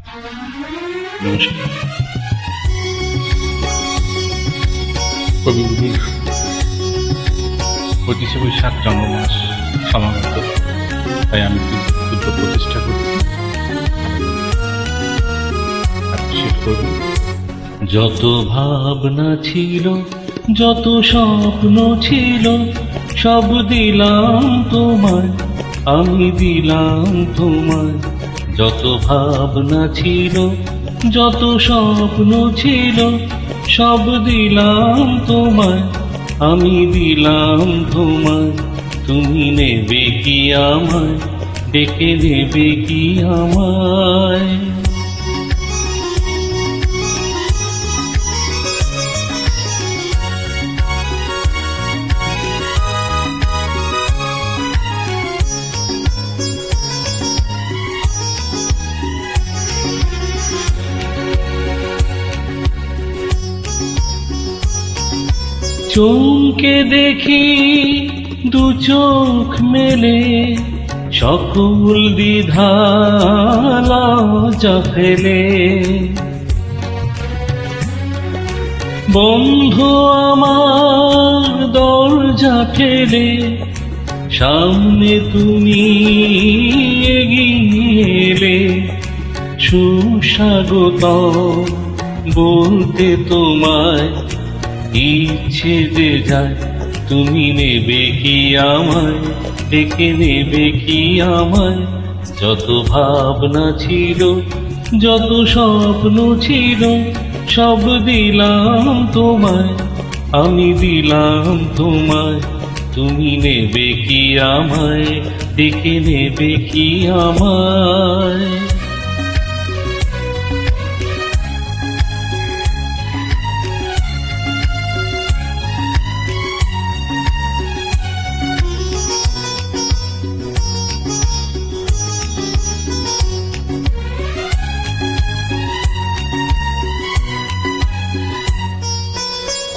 নমস্কার। কবিগুরুর 25শে বৈশাখ জন্মমাস সমাগত, তাই আমি ক্ষুদ্র প্রচেষ্টা করছি। যত ভাবনা ছিল, যত স্বপ্ন ছিল, সব দিলাম তোমায়, আমি দিলাম তোমায়। যত ভাবনা ছিল, যত স্বপ্ন ছিল, সব দিলাম তোমায়, আমি দিলাম তোমায়। তুমি নেবে কি আমায়, ডেকে নেবে কি আমায়? চমকে দেখি দু চোখ মেলে, সকল দ্বিধা লজ্জা ফেলে। বন্ধ আমার দরজা ঠেলে, সামনে তুমি এগিয়ে এলে। সুস্বাগতম বলতে তোমায় ইচ্ছে যে যায়, তুমি নেবে কি আমায়, ডেকে নেবে কি আমায়? যত ভাবনা ছিল, যত স্বপ্ন ছিল, সব দিলাম তোমায়, আমি দিলাম তোমায়। তুমি নেবে কি আমায়, ডেকে নেবে কি আমায়?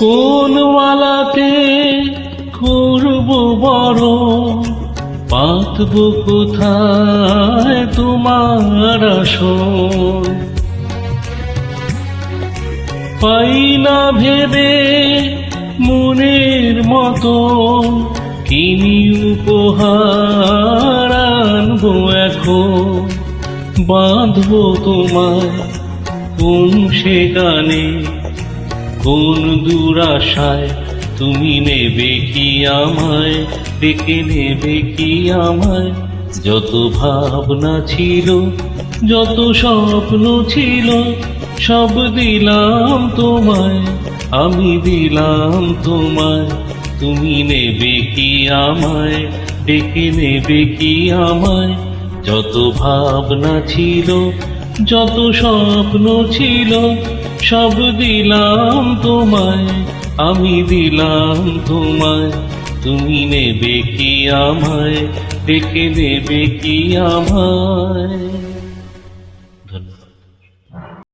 কোন মালাতে করব বড়, পাতব কোথায় তোমার আসন? পাই না ভেবে মনের মতো, কিনি উপহার আনবো এখন। বাঁধবো তোমায় কোন সে গানে, কোন দুরাশায়, তুমি নেবে কি আমায়, ডেকে নেবে কি আমায়? যত ভাবনা ছিল, যত স্বপ্ন ছিল, সব দিলাম তোমায়, আমি দিলাম তোমায়। তুমি নেবে কি আমায়, ডেকে নেবে কি আমায়? যত ভাবনা ছিল, যত স্বপ্ন ছিল, সব দিলাম তোমায়, আমি দিলাম তোমায়। তুমি নেবে কি আমায়, ডেকে নেবে কি আমায়?